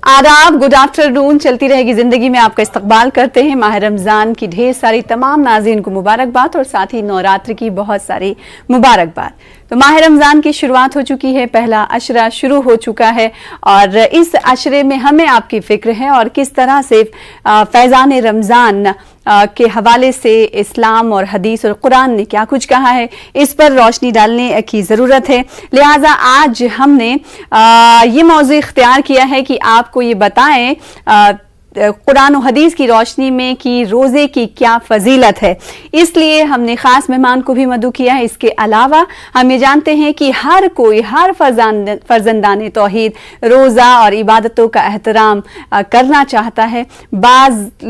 आदाब, good afternoon. चलती रहेगी जिंदगी में आपका इस्तकबाल करते हैं। माह रमज़ान की ढेर सारी तमाम नाज़रीन को मुबारकबाद और साथ ही नवरात्र की बहुत सारी मुबारकबाद। तो माह रमज़ान की शुरुआत हो चुकी है, पहला अशरा शुरू हो चुका है और इस अशरे में हमें आपकी फ़िक्र है और किस तरह से फैज़ान रमज़ान के हवाले से इस्लाम और हदीस और कुरान ने क्या कुछ कहा है, इस पर रोशनी डालने की ज़रूरत है। लिहाजा आज हमने ये मौज़ू इख्तियार किया है कि आपको ये बताएं कुरान और हदीस की रोशनी में कि रोज़े की क्या फजीलत है। इसलिए हमने ख़ास मेहमान को भी मदऊ किया है। इसके अलावा हम ये जानते हैं कि हर कोई, हर फर्जंदान तौहीद रोज़ा और इबादतों का एहतराम करना चाहता है। बाज़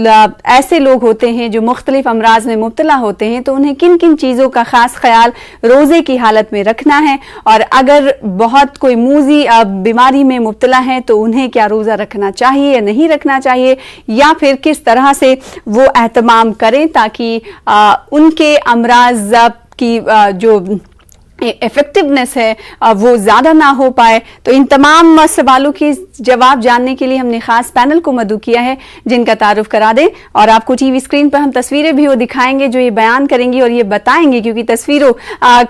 ऐसे लोग होते हैं जो मुख्तलिफ अमराज में मुब्तला होते हैं, तो उन्हें किन किन चीज़ों का ख़ास ख्याल रोज़े की हालत में रखना है, और अगर बहुत कोई मूजी बीमारी में मुब्तला है तो उन्हें क्या रोज़ा रखना चाहिए या नहीं रखना चाहिए, या फिर किस तरह से वो एहतमाम करें ताकि उनके अमराज की जो इफेक्टिवनेस है वो ज़्यादा ना हो पाए। तो इन तमाम सवालों के जवाब जानने के लिए हमने ख़ास पैनल को मदऊ किया है, जिनका तारुफ करा दें। और आपको टीवी स्क्रीन पर हम तस्वीरें भी वो दिखाएंगे जो ये बयान करेंगी और ये बताएंगे, क्योंकि तस्वीरों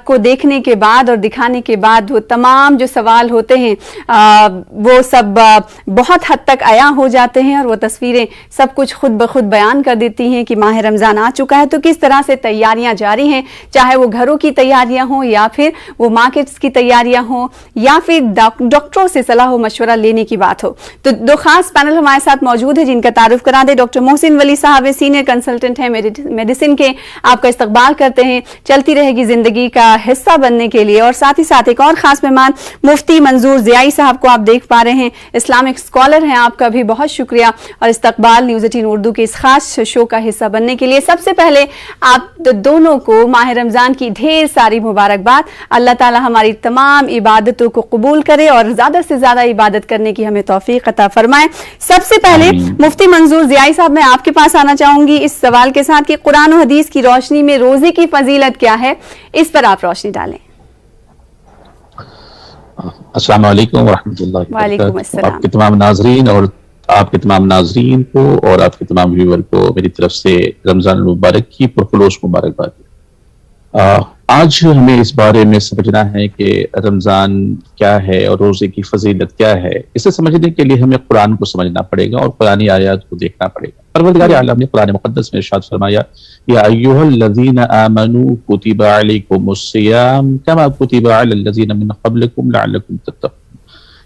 को देखने के बाद और दिखाने के बाद वो तमाम जो सवाल होते हैं वो सब बहुत हद तक आया हो जाते हैं और वो तस्वीरें सब कुछ खुद ब खुद बयान कर देती हैं कि माह रमज़ान आ चुका है। तो किस तरह से तैयारियाँ जारी हैं, चाहे वो घरों की तैयारियाँ हों या फिर वो मार्केट्स की तैयारियां हो या फिर डॉक्टरों से सलाह व मशवरा लेने की बात हो। तो दो खास पैनल हमारे साथ मौजूद है, जिनका तारुफ करा दे। डॉक्टर मोहसिन वली साहब सीनियर कंसल्टेंट हैं मेडिसिन के, आपका इस्तकबाल करते हैं चलती रहेगी जिंदगी का हिस्सा बनने के लिए। और साथ ही साथ एक और खास मेहमान मुफ्ती मंजूर ज़ियाई साहब को आप देख पा रहे हैं, इस्लामिक स्कॉलर हैं। आपका भी बहुत शुक्रिया और इस्तकबाल न्यूज़ 18 उर्दू के इस खास शो का हिस्सा बनने के लिए। सबसे पहले आप दोनों को माह रमज़ान की ढेर सारी मुबारकबाद। अल्लाह ताला हमारी तमाम इबादतों को कबूल करे और ज़्यादा से ज़्यादा इबादत करने की हमें तौफीक अता फरमाए। सबसे पहले मुफ्ती मंजूर ज़ियाई साहब, मैं आपके पास आना चाहूँगी इस सवाल के साथ कि कुरान और हदीस की रोशनी में रोज़े की फजीलत क्या है, इस पर आप रोशनी डालें। अस्सलाम वालेकुम रहमतुल्लाहि व बरकातहू। आपके तमाम नाजरीन और आपके तमाम नाजरीन को और आपके तमाम व्यूअर को मेरी तरफ से रमज़ान मुबारक की पुरखुलूस मुबारकबाद। आज हमें इस बारे में समझना है कि रमज़ान क्या है और रोज़े की फजीलत क्या है। इसे समझने के लिए हमें कुरान को समझना पड़ेगा और कुरानी आयत को देखना पड़ेगा। परवरदिगार आलम ने कुरान मुक़द्दस में इरशाद फरमाया, या अय्युहल्लज़ीना आमनू कुतिबा अलैकुमुस्सियाम कमा कुतिबा अलल्लज़ीना मिन क़ब्लिकुम लअल्लकुम तत्तक़ून।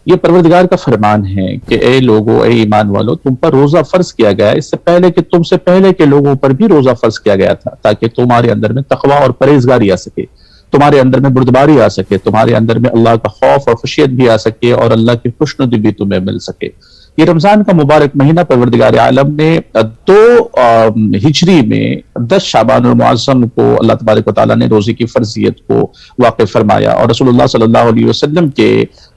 ये परवरदिगार का फरमान है कि ए लोगो, ए ईमान वालों, तुम पर रोजा फर्ज किया गया है इससे पहले कि तुमसे पहले के लोगों पर भी रोजा फर्ज किया गया था, ताकि तुम्हारे अंदर में तकवा और परहेजगारी आ सके, तुम्हारे अंदर में बुर्दबारी आ सके, तुम्हारे अंदर में अल्लाह का खौफ और खुशियत भी आ सके और अल्लाह की खुशनुदी भी तुम्हें मिल सके। ये रमजान का मुबारक महीना परवरदिगार आलम ने 2 हिजरी में 10 शाबान और मुअज़्ज़म को अल्लाह तबारक व तआला ने रोजे की फर्जियत को वाक़िअ फरमाया और रसूलुल्लाह सल्लल्लाहु अलैहि वसल्लम के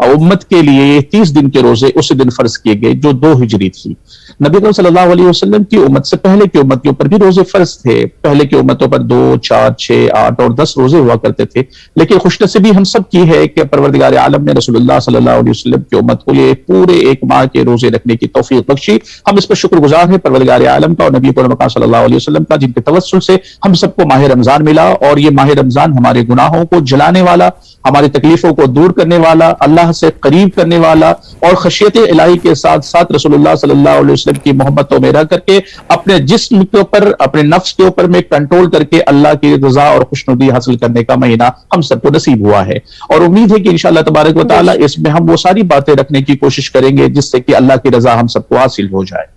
उम्मत के लिए 30 दिन के रोजे उसी दिन फर्ज किए गए जो 2 हिजरी थी। नबी अकरम सल्लल्लाहु अलैहि वसल्लम की उम्मत से पहले की उम्मत के ऊपर भी रोजे फर्ज थे। पहले की उम्मतों पर 2, 4, 6, 8 और 10 रोजे हुआ करते थे, लेकिन खुशनसीबी हम सब की है कि परवरदिगार आलम ने रसूलुल्लाह सल्लल्लाहु अलैहि वसल्लम की उम्मत को ये पूरे 1 माह के रोजे रखने की तौफीक बख्शी। हम इस पर शुक्रगुजार हैं परवरदिगार आलम का और नबी पाक सल्लल्लाहु अलैहि वसल्लम का, जिनके तवस्सुल से हम सबको माह रमजान मिला। और ये माह रमजान हमारे गुनाहों को जलाने वाला, हमारी तकलीफों को दूर करने वाला, अल्लाह से करीब करने वाला और खशियत इलाही के साथ साथ रसूलुल्लाह सल्लल्लाहु अलैहि वसल्लम की मोहब्बतों में रह करके अपने जिस्म के ऊपर, अपने नफ्स के ऊपर में कंट्रोल करके अल्लाह की रज़ा और खुशनुदी हासिल करने का महीना हम सबको नसीब हुआ है। और उम्मीद है कि इंशाअल्लाह तबारक व तआला इसमें हम वो सारी बातें रखने की कोशिश करेंगे जिससे कि अल्लाह की रज़ा हम सबको हासिल हो जाए।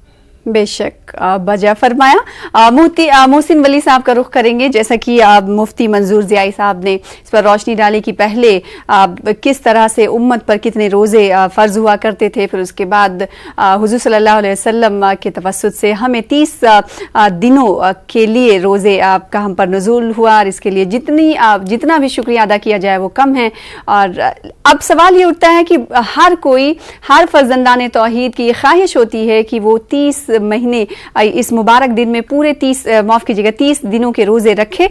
बेशक बजा फरमाया। मुफ्ती मोहसिन वली साहब का रुख करेंगे। जैसा कि मुफ्ती मंजूर ज़ियाई साहब ने इस पर रोशनी डाली कि पहले किस तरह से उम्मत पर कितने रोज़े फ़र्ज हुआ करते थे, फिर उसके बाद हुज़ूर सल्लल्लाहु अलैहि वसल्लम के तवस्सुत से हमें 30 दिनों के लिए रोज़े का हम पर नुज़ूल हुआ और इसके लिए जितना भी शुक्रिया अदा किया जाए वो कम है। और अब सवाल ये उठता है कि हर फर्जंदान तौहीद की ख्वाहिश होती है कि वो 30 महीने इस मुबारक दिन में पूरे 30 दिनों के रोजे रखे,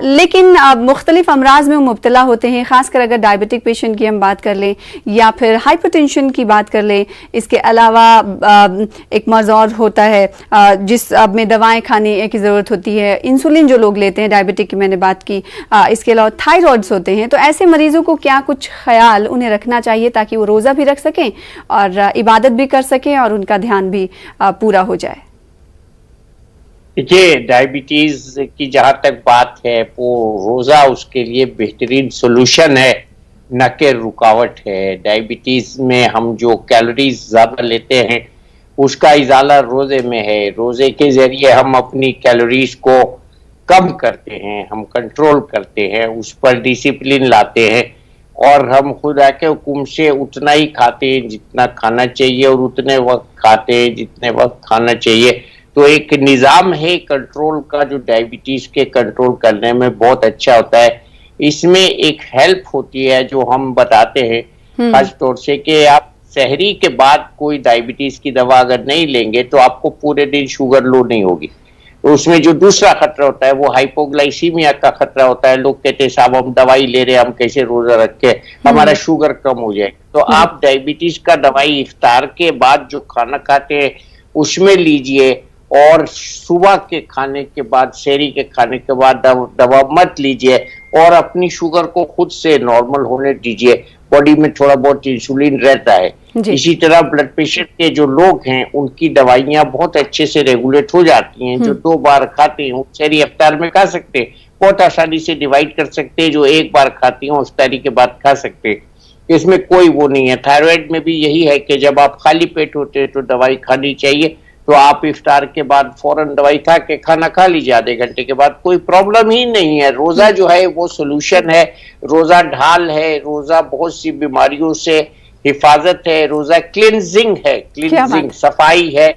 लेकिन मुख्तलिफ अमराज में मुब्तला होते हैं, खासकर अगर डायबिटिक पेशेंट की हम बात कर लें या फिर हाइपरटेंशन की बात कर लें। इसके अलावा एक मर्ज और होता है जिस अब में दवाएं खाने की ज़रूरत होती है, इंसुलिन जो लोग लेते हैं, डायबिटिक की मैंने बात की। इसके अलावा थायराइड्स होते हैं। तो ऐसे मरीजों को क्या कुछ ख्याल उन्हें रखना चाहिए ताकि वो रोज़ा भी रख सकें और इबादत भी कर सकें और उनका ध्यान भी पूरा हो जाए? देखिए, डायबिटीज की जहां तक बात है, वो रोजा उसके लिए बेहतरीन सोल्यूशन है, न कि रुकावट है। डायबिटीज में हम जो कैलोरीज ज्यादा लेते हैं उसका इजाला रोजे में है। रोजे के जरिए हम अपनी कैलोरीज को कम करते हैं, हम कंट्रोल करते हैं, उस पर डिसिप्लिन लाते हैं और हम खुदा के हुक्म से उतना ही खाते हैं जितना खाना चाहिए और उतने वक्त खाते हैं जितने वक्त खाना चाहिए। तो एक निज़ाम है कंट्रोल का जो डायबिटीज के कंट्रोल करने में बहुत अच्छा होता है। इसमें एक हेल्प होती है जो हम बताते हैं खास तौर से कि आप सहरी के बाद कोई डायबिटीज की दवा अगर नहीं लेंगे तो आपको पूरे दिन शुगर लो नहीं होगी। तो उसमें जो दूसरा खतरा होता है वो हाइपोग्लाइसीमिया का खतरा होता है। लोग कहते हैं साहब हम दवाई ले रहे हैं, हम कैसे रोजा रख के हमारा शुगर कम हो जाए। तो आप डायबिटीज का दवाई इफ्तार के बाद जो खाना खाते हैं उसमें लीजिए और सुबह के खाने के बाद, सहरी के खाने के बाद दवा मत लीजिए और अपनी शुगर को खुद से नॉर्मल होने दीजिए। बॉडी में थोड़ा बहुत इंसुलिन रहता है। इसी तरह ब्लड प्रेशर के जो लोग हैं उनकी दवाइयां बहुत अच्छे से रेगुलेट हो जाती हैं। जो 2 बार खाते हैं सहरी इफ्तार में खा सकते हैं, बहुत आसानी से डिवाइड कर सकते हैं। जो 1 बार खाती हैं इफ्तारी के बाद खा सकते हैं। इसमें कोई वो नहीं है। थायराइड में भी यही है कि जब आप खाली पेट होते हैं तो दवाई खानी चाहिए। तो आप इफ्तार के बाद फौरन दवाई खा के खाना खा लीजिए, आधे घंटे के बाद, कोई प्रॉब्लम ही नहीं है। रोजा जो है वो सोल्यूशन है, रोजा ढाल है, रोजा बहुत सी बीमारियों से हिफाजत है, रोजा क्लिनजिंग है, क्लिनजिंग सफाई है।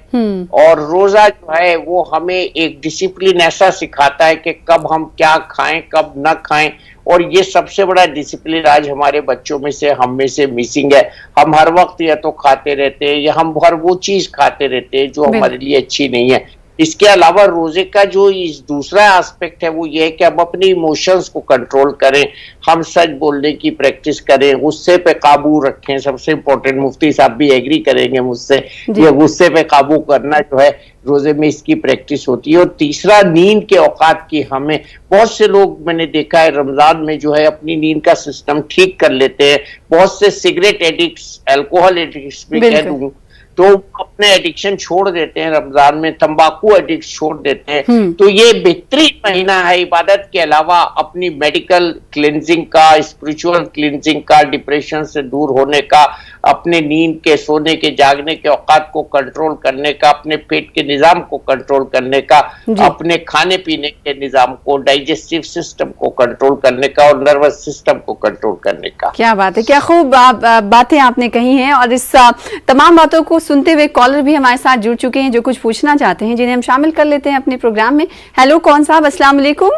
और रोजा जो है वो हमें एक डिसिप्लिन ऐसा सिखाता है कि कब हम क्या खाएं कब ना खाएं। और ये सबसे बड़ा डिसिप्लिन आज हमारे बच्चों में से, हम में से मिसिंग है। हम हर वक्त या तो खाते रहते हैं या हम हर वो चीज खाते रहते हैं जो हमारे लिए अच्छी नहीं है। इसके अलावा रोजे का जो इस दूसरा एस्पेक्ट है वो ये है कि हम अपने इमोशंस को कंट्रोल करें, हम सच बोलने की प्रैक्टिस करें, गुस्से पे काबू रखें। सबसे इम्पोर्टेंट, मुफ्ती साहब भी एग्री करेंगे मुझसे, ये गुस्से पे काबू करना जो है रोजे में इसकी प्रैक्टिस होती है। और तीसरा, नींद के औकात की हमें, बहुत से लोग मैंने देखा है रमजान में जो है अपनी नींद का सिस्टम ठीक कर लेते हैं। बहुत से सिगरेट एडिक्ट्स, अल्कोहल एडिक्ट्स भी कह दूं तो अपने एडिक्शन छोड़ देते हैं रमजान में, तंबाकू एडिक्ट छोड़ देते हैं। तो ये बेहतरीन महीना है इबादत के अलावा अपनी मेडिकल क्लिनजिंग का, स्पिरिचुअल क्लिनजिंग का, डिप्रेशन से दूर होने का, अपने नींद के, सोने के, जागने के औकात को कंट्रोल करने का, अपने पेट के निजाम को कंट्रोल करने का, अपने खाने पीने के निजाम को, डाइजेस्टिव सिस्टम को कंट्रोल करने का और नर्वस सिस्टम को कंट्रोल करने का। क्या बात है, क्या खूब बातें आपने कही हैं। और इस तमाम बातों को सुनते हुए कॉलर भी हमारे साथ जुड़ चुके हैं जो कुछ पूछना चाहते हैं, जिन्हें हम शामिल कर लेते हैं अपने प्रोग्राम में। हेलो, कौन साहब, अस्सलाम वालेकुम।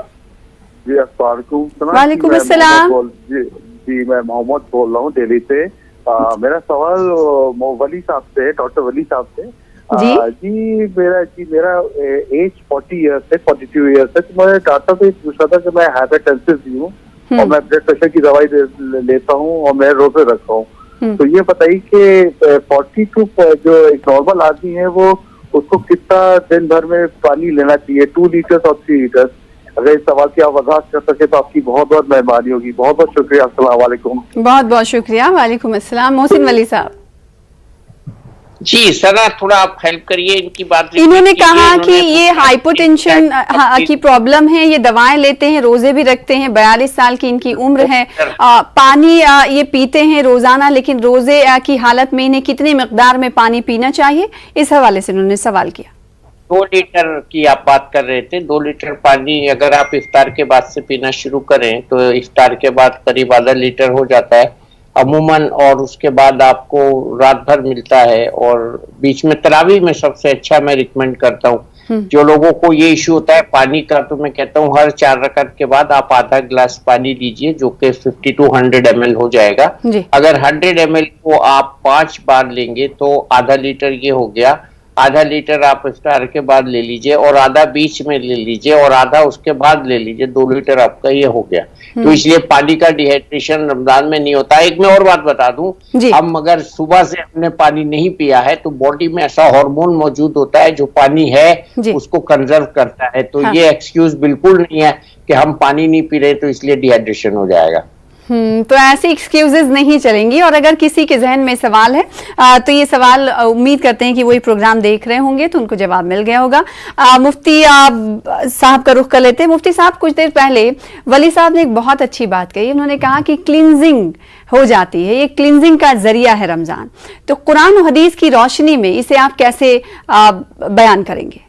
जी अस्सलाम वालेकुम अस्सलाम। जी मैं मोहम्मद बोल रहा हूँ दिल्ली से। मेरा सवाल वली साहब से, डॉक्टर वली साहब से। जी मेरा एज 40 ईयर्स है, 42 ईयर्स है। तो मैं डॉक्टर से पूछा था कि मैं हाइपरटेंसिव भी हूँ और मैं ब्लड प्रेशर की दवाई लेता हूँ और मैं रोजे रखता हूँ। तो ये बताइए कि 42 जो एक नॉर्मल आदमी है वो उसको कितना दिन भर में पानी लेना चाहिए, 2 लीटर और 3 लीटर? अगर इस सवाल की आप वजाहत कर सके तो आपकी बहुत बहुत मेहरबानी होगी। बहुत बहुत शुक्रिया। अस्सलाम वालेकुम। बहुत बहुत शुक्रिया। वालेकुम अस्सलाम। मोहसिन वली साहब। जी सना, थोड़ा आप हेल्प करिए इनकी बात। इन्होंने कहा कि ये हाइपोटेंशन की प्रॉब्लम है, ये दवाएं लेते हैं, रोजे भी रखते हैं, 42 साल की इनकी उम्र है, पानी ये पीते हैं रोजाना, लेकिन रोजे की हालत में इन्हें कितनी मिकदार में पानी पीना चाहिए, इस हवाले से उन्होंने सवाल किया। 2 लीटर की आप बात कर रहे थे। 2 लीटर पानी अगर आप इफ्तार के बाद से पीना शुरू करें तो इफ्तार के बाद करीब आधा लीटर हो जाता है अमूमन, और उसके बाद आपको रात भर मिलता है। और बीच में तरावी में सबसे अच्छा मैं रिकमेंड करता हूँ। जो लोगों को ये इश्यू होता है पानी का, तो मैं कहता हूँ हर 4 रकात के बाद आप आधा गिलास पानी लीजिए, जो कि 50 to 100 ml हो जाएगा। अगर 100 ml को आप 5 बार लेंगे तो आधा लीटर ये हो गया। आधा लीटर आप इफ्तार के बाद ले लीजिए और आधा बीच में ले लीजिए और आधा उसके बाद ले लीजिए, 2 लीटर आपका ये हो गया। तो इसलिए पानी का डिहाइड्रेशन रमजान में नहीं होता। एक मैं और बात बता दूं, हम अगर सुबह से हमने पानी नहीं पिया है तो बॉडी में ऐसा हार्मोन मौजूद होता है जो पानी है उसको कंजर्व करता है। तो ये एक्सक्यूज बिल्कुल नहीं है कि हम पानी नहीं पी रहे तो इसलिए डिहाइड्रेशन हो जाएगा। तो ऐसी एक्सक्यूजेज नहीं चलेंगी। और अगर किसी के जहन में सवाल है तो ये सवाल उम्मीद करते हैं कि वही प्रोग्राम देख रहे होंगे तो उनको जवाब मिल गया होगा। मुफ्ती साहब का रुख कर लेते हैं। मुफ्ती साहब, कुछ देर पहले वली साहब ने एक बहुत अच्छी बात कही। उन्होंने कहा कि क्लींजिंग हो जाती है, ये क्लींजिंग का जरिया है रमजान। तो कुरान और हदीस की रोशनी में इसे आप कैसे बयान करेंगे?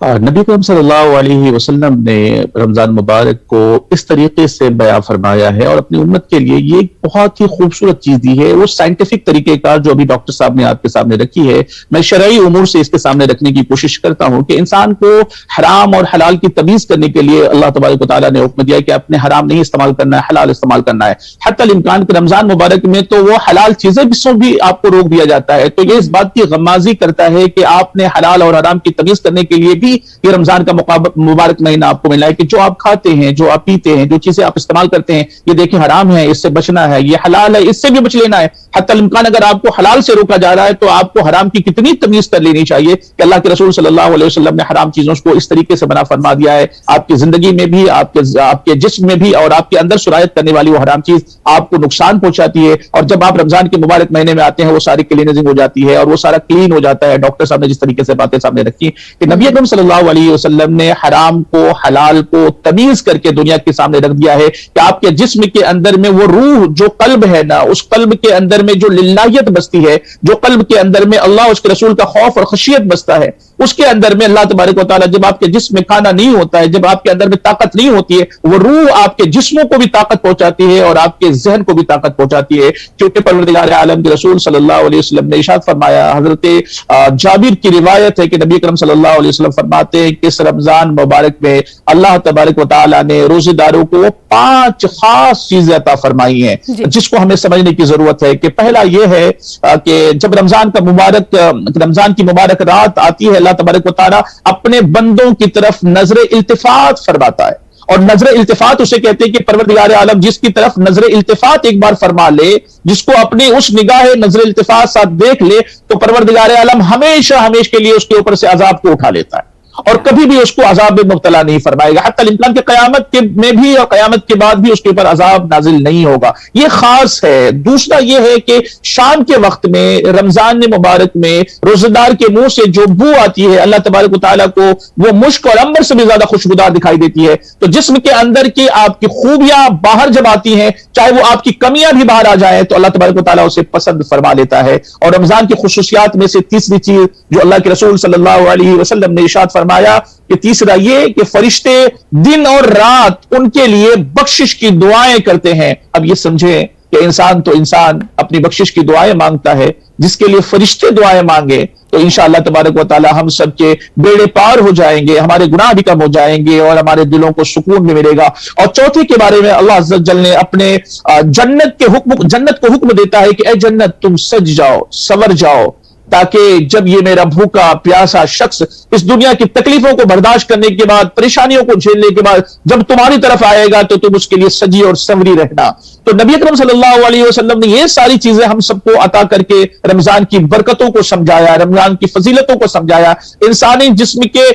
नबी करीम सल्लल्लाहु अलैहि वसल्लम ने रमजान मुबारक को इस तरीके से बयां फरमाया है और अपनी उम्मत के लिए ये एक बहुत ही खूबसूरत चीज दी है। वो साइंटिफिक तरीके का जो अभी डॉक्टर साहब ने आपके सामने रखी है, मैं शरई उमूर से इसके सामने रखने की कोशिश करता हूं कि इंसान को हराम और हलाल की तमीज करने के लिए अल्लाह तबारक व तआला ने हुक्म दिया कि आपने हराम नहीं इस्तेमाल करना है, हलाल इस्तेमाल करना है। हत्तल इम्कान के रमजान मुबारक में तो वो हलाल चीजें भी आपको रोक दिया जाता है। तो ये इस बात की गमाजी करता है कि आपने हलाल और हराम की तमीज करने के लिए भी ये रमजान का मुबारक महीना आपको मिला है कि जो आप खाते हैं, जो आप पीते हैं, जो चीजें आप इस्तेमाल करते हैं, ये देखिए हराम है, इससे बचना है, ये हलाल है, इससे भी बच लेना है। हत्तल इम्कान अगर आपको हलाल से रोका जा रहा है तो आपको हराम की कितनी तमीज कर लेनी चाहिए कि अल्लाह के रसूल सल्लल्लाहु अलैहि वसल्लम ने हराम चीजों को इस तरीके से बना फरमा दिया है। आपकी जिंदगी में भी, आपके जिस्म में भी और आपके अंदर सुरायत करने वाली वो हराम चीज आपको नुकसान पहुंचाती है। और जब आप रमजान के मुबारक महीने में आते हैं वो सारी क्लीनिंग हो जाती है और वो सारा क्लीन हो जाता है। डॉक्टर साहब ने जिस तरीके से बातें सामने रखी कि नबी अकरम सल्लल्लाहु अलैहि वसल्लम ने हराम को हलाल को तमीज करके दुनिया के सामने रख दिया है कि आपके जिस्म के अंदर में वो रूह जो कल्ब है ना, उस कल्ब के अंदर में जो लिल्लाहियत बसती है, जो कल्ब के अंदर में अल्लाह उसके रसूल का खौफ और खशियत बसता है, उसके अंदर में अल्लाह तबारक व तआला जब आपके जिस्म में खाना नहीं होता है, जब आपके अंदर में ताकत नहीं होती है, वो रूह आपके जिस्मों को भी ताकत पहुंचाती है और आपके जहन को भी ताकत पहुंचाती है। क्योंकि परवरदिगार आलम के रसूल सल्लल्लाहु अलैहि वसल्लम ने इरशाद फरमाया, हजरत जाबिर की रिवायत है कि नबी करम सल्लल्लाहु अलैहि वसल्लम फरमाते हैं कि इस रमजान मुबारक में अल्लाह तबारक व तआला ने रोजेदारों को 5 खास चीजें अता फरमाई हैं जिसको हमें समझने की जरूरत है। कि पहला यह है कि जब रमजान की मुबारक रात आती है, अल्लाह तबारक व तआला अपने बंदों की तरफ नजर इल्तिफात फरमाता है। और नजर इल्तिफात उसे कहते हैं कि परवरदिगार आलम जिसकी तरफ नजर इल्तिफात एक बार फरमा ले, जिसको अपनी उस निगाह नजर इल्तिफात साथ देख ले, तो परवरदिगार आलम हमेशा हमेशा के लिए उसके ऊपर से अजाब को उठा लेता है और कभी भी उसको अजाब में मुब्तला नहीं फरमाएगा। हत्तल इम्कान के कयामत में भी और कयामत के बाद भी उसके ऊपर अजाब नाजिल नहीं होगा। ये खास है। दूसरा ये है कि शाम के वक्त में रमजान मुबारक में रोजेदार के मुंह से जो बू आती है, अल्लाह तबारक व तआला को वो मुश्क और अंबर से भी ज्यादा खुशबूदार दिखाई देती है। तो जिस्म के अंदर की आपकी खूबियां बाहर जब आती हैं, चाहे वो आपकी कमियां भी बाहर आ जाए, तो अल्लाह तबारक व तआला उसे पसंद फरमा लेता है। और रमजान की खुसूसियात में से तीसरी चीज जो अल्लाह के रसूल सल्लल्लाहु अलैहि वसल्लम ने इरशाद फरमाया कि तीसरा ये कि फरिश्ते दिन और रात उनके लिए बख्शिश की दुआएं करते हैं। अब ये समझे कि इंसान तो इंसान अपनी बख्शिश की दुआएं मांगता है, जिसके लिए फरिश्ते दुआएं मांगे तो इंशाअल्लाह तबारक व तआला हम सबके बेड़े पार हो जाएंगे, हमारे गुनाह भी कम हो जाएंगे और हमारे दिलों को सुकून भी मिलेगा। और चौथे के बारे में अल्लाह अज़्ज़ व जल ने अपने जन्नत को हुक्म देता है कि ए जन्नत तुम सज जाओ, संवर जाओ, ताकि जब ये मेरा भूखा प्यासा शख्स इस दुनिया की तकलीफों को बर्दाश्त करने के बाद, परेशानियों को झेलने के बाद जब तुम्हारी तरफ आएगा तो तुम उसके लिए सजी और संवरी रहना। तो नबी अकरम सल्लल्लाहु अलैहि वसल्लम ने ये सारी चीजें हम सबको अता करके रमजान की बरकतों को समझाया, रमजान की फजीलतों को समझाया, इंसानी जिस्म के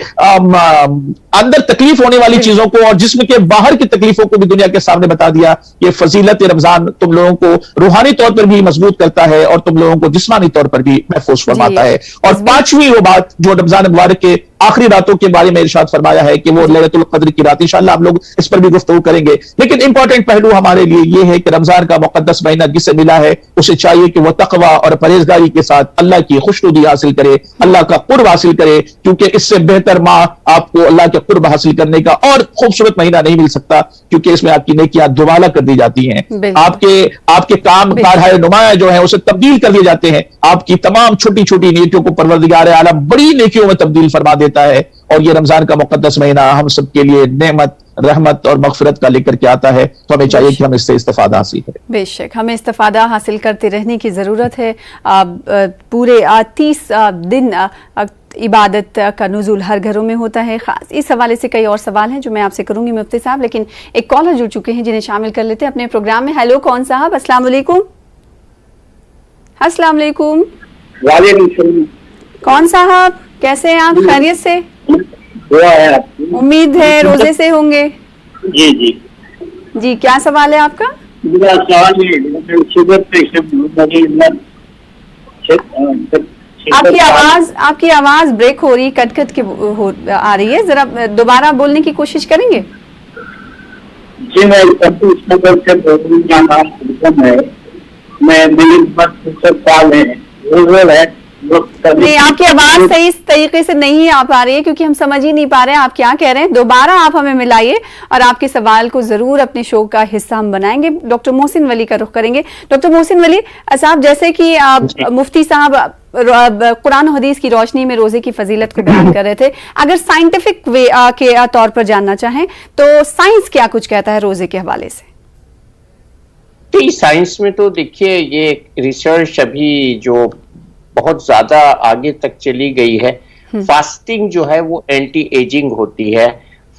अंदर तकलीफ होने वाली चीजों को और जिस्म के बाहर की तकलीफों को भी दुनिया के सामने बता दिया। ये फजीलत रमजान तुम लोगों को रूहानी तौर पर भी मजबूत करता है और तुम लोगों को जिस्मानी तौर पर भी महफूज फरमाता है। और पांचवी वो बात जो रमजान मुबारक के आखिरी रातों के बारे में इरशाद फरमाया है कि वो लैलतुल क़द्र की रात, इंशाअल्लाह हम लोग इस पर भी गुफ्तगू करेंगे। लेकिन इंपॉर्टेंट पहलू हमारे लिए ये है कि रमजान का मुक़द्दस महीना जिसे मिला है उसे चाहिए कि वह तक़वा और परहेजगारी के साथ अल्लाह की खुशनुदी हासिल करे, अल्लाह का कुर्ब हासिल करे, क्योंकि इससे बेहतर माह आपको अल्लाह के कुर्ब हासिल करने का और खूबसूरत महीना नहीं मिल सकता, क्योंकि इसमें आपकी नेकियां दुबाला कर दी जाती हैं, आपके काम कारहाय नुमाया जो है उसे तब्दील कर दिए जाते हैं, आपकी तमाम छोटी छोटी नेकियों को परवरदिगार आलम बड़ी नेकियों में तब्दील फरमा देता है। और ये रमजान का मुक़द्दस महीना हम सबके लिए नेमत रहमत और मगफिरत का लेकर के आता है, तो हमें चाहिए कि हम इससे इस्तिफादा हासिल करें। बेशक हमें इस्तिफादा हासिल करते रहने की ज़रूरत है। पूरे 30 दिन इबादत का नुज़ुल हर घरों में होता है। खास इस हवाले से कई और सवाल हैं जो मैं आपसे करूंगी मुफ्ती साहब, लेकिन एक कॉलर जुड़ चुके हैं जिन्हें शामिल कर लेते हैं अपने प्रोग्राम में। हेलो कौन साहब, अस्सलाम वालेकुम। अस्सलाम वालेकुम। कौन साहब, कैसे हैं आप? खैरियत से? उम्मीद है रोजे से होंगे। जी जी जी, क्या सवाल है आपका? मेरा सवाल है शुगर पेशेंट, आपकी आवाज ब्रेक हो रही, कट कट के आ रही है, जरा दोबारा बोलने की कोशिश करेंगे? जी मैं मेरी उम्र साल है, नहीं, आपकी आवाज सही तरीके से नहीं आ पा रही है क्योंकि हम समझ ही नहीं पा रहे हैं आप क्या कह रहे हैं। दोबारा आप हमें मिलाइए और आपके सवाल को जरूर अपने शो का हिस्सा हम बनाएंगे। डॉक्टर मोहसिन वली का रुख करेंगे। डॉक्टर मोहसिन वली साहब, जैसे कि मुफ्ती साहब कुरान और हदीस की रोशनी में रोजे की फजीलत को बयान कर रहे थे, अगर साइंटिफिक वे के तौर पर जानना चाहें तो साइंस क्या कुछ कहता है रोजे के हवाले से? साइंस में तो देखिए ये रिसर्च अभी जो बहुत ज्यादा आगे तक चली गई है। फास्टिंग जो है वो एंटी एजिंग होती है।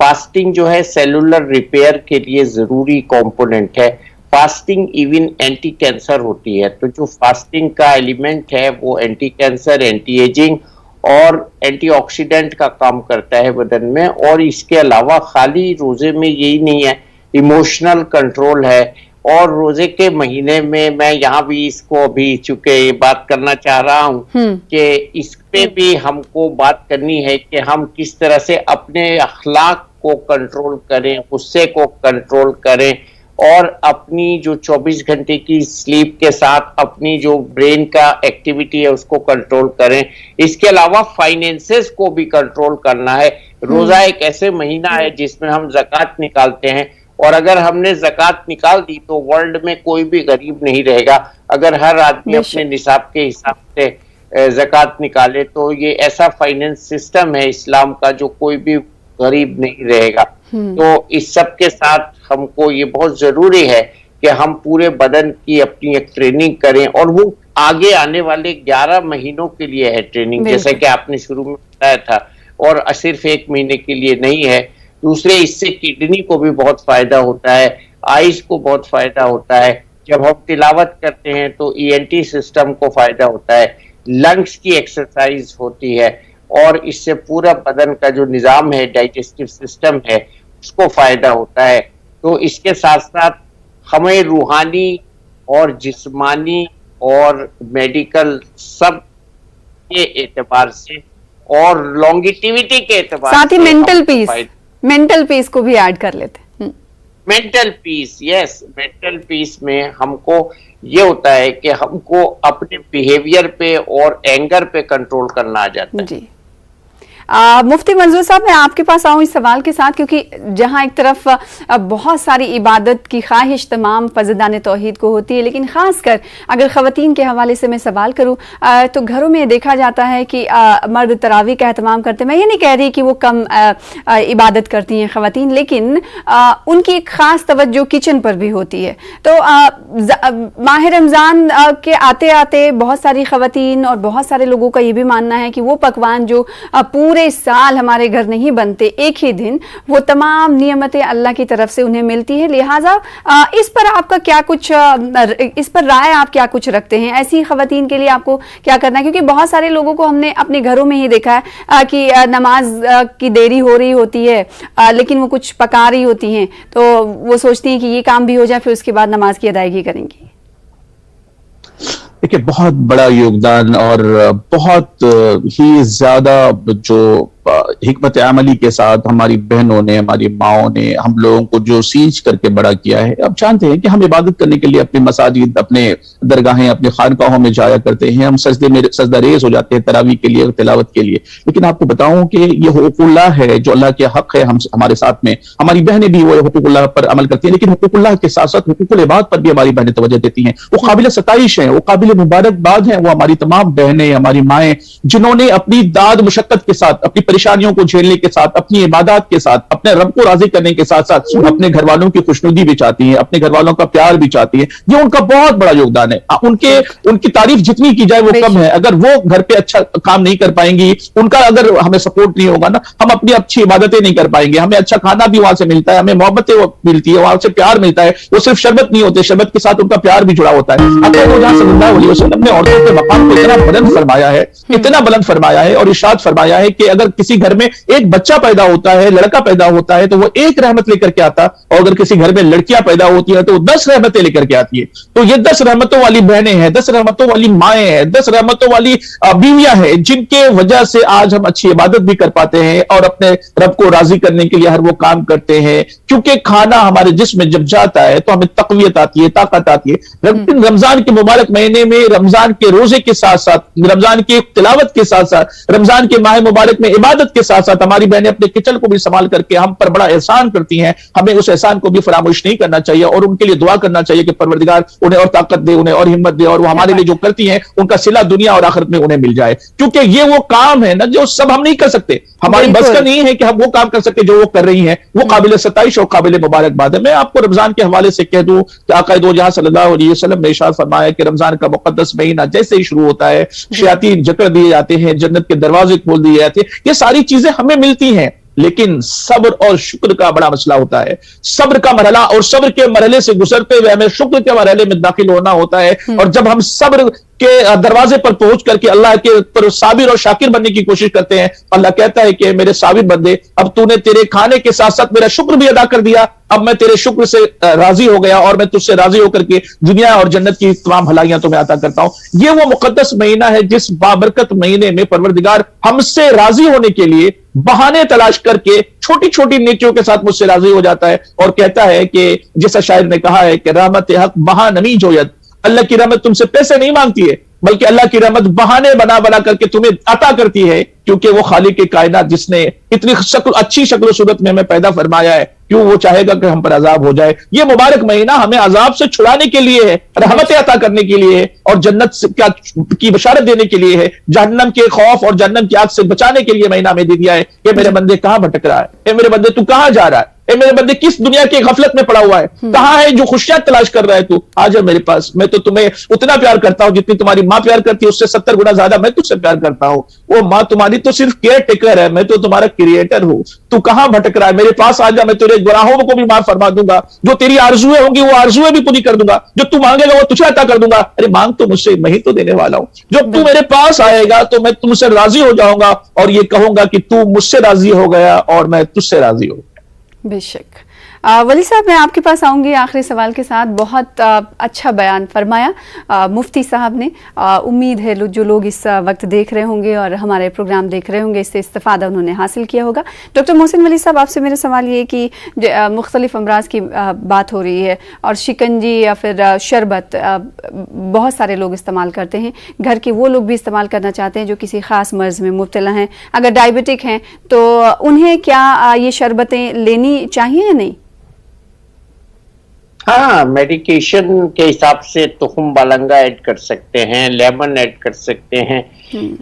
फास्टिंग जो है सेलुलर रिपेयर के लिए जरूरी कंपोनेंट है। फास्टिंग इवन एंटी कैंसर होती है। तो जो फास्टिंग का एलिमेंट है वो एंटी कैंसर, एंटी एजिंग और एंटीऑक्सीडेंट का काम करता है बदन में। और इसके अलावा खाली रोजे में यही नहीं है, इमोशनल कंट्रोल है। और रोजे के महीने में मैं यहाँ भी इसको अभी चूंकि बात करना चाह रहा हूँ कि इस पे भी हमको बात करनी है कि हम किस तरह से अपने अखलाक को कंट्रोल करें, गुस्से को कंट्रोल करें और अपनी जो 24 घंटे की स्लीप के साथ अपनी जो ब्रेन का एक्टिविटी है उसको कंट्रोल करें। इसके अलावा फाइनेंसेस को भी कंट्रोल करना है। रोजा एक ऐसे महीना है जिसमें हम ज़कात निकालते हैं और अगर हमने ज़कात निकाल दी तो वर्ल्ड में कोई भी गरीब नहीं रहेगा। अगर हर आदमी अपने निसाब के हिसाब से ज़कात निकाले तो ये ऐसा फाइनेंस सिस्टम है इस्लाम का जो कोई भी गरीब नहीं रहेगा। तो इस सब के साथ हमको ये बहुत जरूरी है कि हम पूरे बदन की अपनी एक ट्रेनिंग करें और वो आगे आने वाले 11 महीनों के लिए है ट्रेनिंग, जैसे कि आपने शुरू में बताया था, और सिर्फ 1 महीने के लिए नहीं है। दूसरे, इससे किडनी को भी बहुत फायदा होता है, आइज को बहुत फायदा होता है। जब हम तिलावत करते हैं तो ENT सिस्टम को फायदा होता है, लंग्स की एक्सरसाइज होती है और इससे पूरा बदन का जो निजाम है, डाइजेस्टिव सिस्टम है, उसको फायदा होता है। तो इसके साथ साथ हमें रूहानी और जिस्मानी और मेडिकल सब के एतबार से और लॉन्गिटिविटी के एतबार से, साथ ही मेंटल पीस को भी ऐड कर लेते हैं। Mental peace, yes, mental peace में हमको ये होता है कि हमको अपने बिहेवियर पे और एंगर पे कंट्रोल करना आ जाता है। जी। मुफ्ती मंजूर साहब, मैं आपके पास आऊँ इस सवाल के साथ, क्योंकि जहाँ एक तरफ बहुत सारी इबादत की ख्वाहिश तमाम फज़दान तौहीद को होती है, लेकिन ख़ासकर अगर ख़वातीन के हवाले से मैं सवाल करूँ तो घरों में देखा जाता है कि मर्द तरावी का एहतमाम करते हैं। मैं ये नहीं कह रही कि वो कम इबादत करती हैं ख़वातीन, लेकिन उनकी एक ख़ास तवज्जो किचन पर भी होती है। तो माह रमज़ान के आते आते बहुत सारी ख़वातीन और बहुत सारे लोगों का ये भी मानना है कि वो पकवान जो पूरे साल हमारे घर नहीं बनते, एक ही दिन वो तमाम नियमतें अल्लाह की तरफ से उन्हें मिलती है। लिहाजा इस पर आपका क्या कुछ, इस पर राय आप क्या कुछ रखते हैं? ऐसी ख़वातीन के लिए आपको क्या करना है? क्योंकि बहुत सारे लोगों को हमने अपने घरों में ही देखा है कि नमाज की देरी हो रही होती है लेकिन वो कुछ पका रही होती हैं, तो वो सोचती हैं कि ये काम भी हो जाए, फिर उसके बाद नमाज की अदायगी करेंगी। देखिए, बहुत बड़ा योगदान और बहुत ही ज्यादा जो हिकमत अमली के साथ हमारी बहनों ने, हमारी माओं ने हम लोगों को जो सींच करके बड़ा किया है। अब जानते हैं कि हम इबादत करने के लिए अपने मसाजिद, अपने दरगाहें, अपने खानकाहों में जाया करते हैं, हम सजदे में सजदा रेज हो जाते हैं तरावी के लिए, तिलावत के लिए। लेकिन आपको बताऊं कि ये हुकूकुल्लाह है जो अल्लाह के हक है, हम हमारे साथ में हमारी बहनें भी वो हुकूकुल्लाह पर अमल करती हैं, लेकिन हुकूकुल्लाह के साथ साथ हुकूकुल इबाद पर भी हमारी बहनें तवज्जो देती हैं। वो काबिल सताइश है, वो काबिल मुबारकबाद है, वो हमारी तमाम बहनें, हमारी माएँ जिन्होंने अपनी दाद मुशक्कत के साथ अपनी परेशानियों को झेलने के साथ, अपनी इबादत के साथ, अपने रब को राजी करने के साथ साथ अपने घर वालों की खुशनुदी भी चाहती है, अपने घर वालों का प्यार भी चाहती है। ये उनका बहुत बड़ा योगदान है। उनकी तारीफ जितनी की जाए वो कम है। अगर वो घर पे अच्छा काम नहीं कर पाएंगी, उनका अगर हमें सपोर्ट नहीं होगा ना, हम अपनी अच्छी इबादतें नहीं कर पाएंगे। हमें अच्छा खाना भी वहां से मिलता है, हमें मोहब्बतें मिलती है, वहां से प्यार मिलता है। वो सिर्फ शरबत नहीं होते, शरबत के साथ उनका प्यार भी जुड़ा होता है। सल्लल्लाहु अलैहि वसल्लम ने औरतों के मकाम को इतना बुलंद फरमाया है, इतना बुलंद फरमाया है और इरशाद फरमाया है कि अगर किसी घर में एक बच्चा पैदा होता है, लड़का पैदा होता है, तो वो एक रहमत लेकर के आता, और अगर किसी घर में लड़कियां पैदा होती है तो वो 10 रहमतें लेकर के आती है। तो ये 10 रहमतों वाली बहनें हैं, 10 रहमतों वाली माएं हैं, 10 रहमतों वाली बीवियां हैं, जिनके वजह से आज हम अच्छी इबादत भी कर पाते हैं और अपने रब को राजी करने के लिए हर वो काम करते हैं। क्योंकि खाना हमारे जिस्म में जब जाता है तो हमें तकवीयत आती है, ताकत आती है। लेकिन रमजान के मुबारक महीने में, रमजान के रोजे के साथ साथ, रमजान की तिलावत के साथ साथ, रमजान के माह मुबारक में इबादत के साथ साथ हमारी बहनें अपने किचन को भी संभाल करके हम पर बड़ा एहसान करती हैं। हमें उस एहसान को भी फरामोश नहीं करना चाहिए और उनके लिए दुआ करना चाहिए कि परवरदिगार उन्हें और ताकत दे, उन्हें और हिम्मत दे, और वो हमारे लिए जो करती हैं उनका सिला दुनिया और आखिरत में उन्हें मिल जाए। क्योंकि ये वो काम है ना जो सब हम नहीं कर सकते, हमारी बस का नहीं है कि हम वो काम कर सकते जो वो कर रही हैं। वो काबिल सताइश और काबिल मुबारकबाद है। मैं आपको रमजान के हवाले से कह दूं कि आका दो जहां सल्लल्लाहु अलैहि वसल्लम ने इरशाद फरमाया कि रमजान का मुकद्दस महीना जैसे ही शुरू होता है, शयातीन जकड़ दिए जाते हैं, जन्नत के दरवाजे खोल दिए जाते हैं। ये सारी चीजें हमें मिलती हैं, लेकिन सब्र और शुक्र का बड़ा मसला होता है। सब्र का मरहला, और सब्र के मरहले से गुजरते हुए हमें शुक्र के मरहले में दाखिल होना होता है। और जब हम सब्र के दरवाजे पर पहुंच करके अल्लाह के पर साबिर और शाकिर बनने की कोशिश करते हैं, अल्लाह कहता है कि मेरे साबिर बंदे, अब तूने तेरे खाने के साथ साथ मेरा शुक्र भी अदा कर दिया, अब मैं तेरे शुक्र से राजी हो गया और मैं तुझसे राजी होकर के दुनिया और जन्नत की तमाम भलाइयां तुम्हें अता करता हूं। ये वो मुकद्दस महीना है जिस बाबरकत महीने में परवरदिगार हमसे राजी होने के लिए बहाने तलाश करके छोटी छोटी नेकियों के साथ मुझसे राजी हो जाता है और कहता है कि जैसा शायर ने कहा है कि रहमत हक बहा नमी जोयत, अल्लाह की रहमत तुमसे पैसे नहीं मांगती है, बल्कि अल्लाह की रहमत बहाने बना बना करके तुम्हें अता करती है। क्योंकि वो खालिक के कायनात जिसने इतनी अच्छी शक्ल सूरत में हमें पैदा फरमाया है, क्यों वो चाहेगा कि हम पर अजाब हो जाए। ये मुबारक महीना हमें अजाब से छुड़ाने के लिए है, रहमतें अता करने के लिए है और जन्नत की बशारत देने के लिए है, जहन्नम के खौफ और जहन्नम की आग से बचाने के लिए महीना में दे दिया है कि मेरे बंदे कहां भटक रहा है, ए मेरे बंदे तू कहां जा रहा है, ए मेरे बंदे किस दुनिया की गफलत में पड़ा हुआ है, कहां है जो खुशियां तलाश कर रहा है तू, आ जा मेरे पास। मैं तो तुम्हें उतना प्यार करता हूं जितनी तुम्हारी मां प्यार करती है, उससे 70 गुना ज्यादा मैं तुझसे प्यार करता हूं। वो मां तुम्हारी तो सिर्फ केयर टेकर है, मैं तो तुम्हारा क्रिएटर हूं। तू कहां भटक रहा है, मेरे पास आ जा, मैं तेरे गुनाहों को भी माफ फरमा दूंगा, जो तेरी आरजुएं होंगी वो आरजुएं भी पूरी कर दूंगा, जो तू मांगेगा वो तुझे अता कर दूंगा। अरे मांग तो मुझसे, मैं ही तो देने वाला हूं। जब तू मेरे पास आएगा तो मैं तुमसे राजी हो जाऊंगा और ये कहूंगा कि तू मुझसे राजी हो गया और मैं तुझसे राजी हो गया। बेशक। वली साहब, मैं आपके पास आऊंगी आखिरी सवाल के साथ। बहुत अच्छा बयान फरमाया मुफ्ती साहब ने। उम्मीद है जो लोग इस वक्त देख रहे होंगे और हमारे प्रोग्राम देख रहे होंगे, इससे इस्तेफादा उन्होंने हासिल किया होगा। डॉक्टर मोहसिन वली साहब, आपसे मेरा सवाल ये कि मुख्तलिफ अमराज की बात हो रही है और शिकंजी या फिर शरबत बहुत सारे लोग इस्तेमाल करते हैं, घर के वो लोग भी इस्तेमाल करना चाहते हैं जो किसी ख़ास मर्ज़ में मुब्तला हैं। अगर डायबिटिक हैं तो उन्हें क्या ये शरबतें लेनी चाहिए या नहीं? हाँ, मेडिकेशन के हिसाब से तुखम बालंगा ऐड कर सकते हैं, लेमन ऐड कर सकते हैं,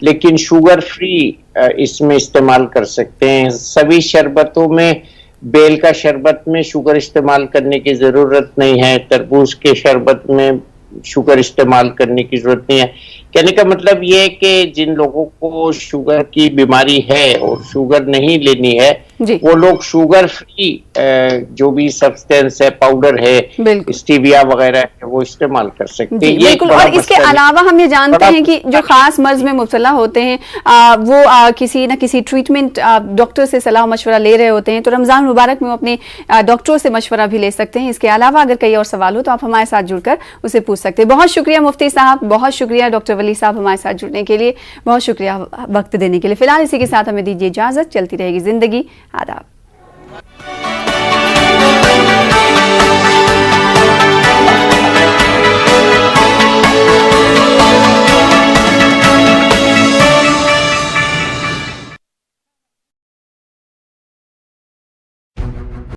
लेकिन शुगर फ्री इसमें इस्तेमाल कर सकते हैं। सभी शरबतों में, बेल का शरबत में शुगर इस्तेमाल करने की जरूरत नहीं है, तरबूज के शरबत में शुगर इस्तेमाल करने की जरूरत नहीं है। कहने का मतलब ये है कि जिन लोगों को शुगर की बीमारी है और शुगर नहीं लेनी है, वो लोग शुगर फ्री जो भी सब्सटेंस है, पाउडर है, स्टीविया वगैरह है, वो इस्तेमाल कर सकते हैं। बिल्कुल। और इसके अलावा हम ये जानते हैं कि जो खास मर्ज में मुब्तला होते हैं वो किसी न किसी ट्रीटमेंट डॉक्टर से सलाह मशवरा ले रहे होते हैं, तो रमजान मुबारक में अपने डॉक्टरों से मशवरा भी ले सकते हैं। इसके अलावा अगर कई और सवाल हो तो आप हमारे साथ जुड़कर उसे पूछ सकते हैं। बहुत शुक्रिया मुफ्ती साहब, बहुत शुक्रिया डॉक्टर वली साहब हमारे साथ जुड़ने के लिए, बहुत शुक्रिया वक्त देने के लिए। फिलहाल इसी के साथ हमें दीजिए इजाजत। चलती रहेगी जिंदगी। आदाब।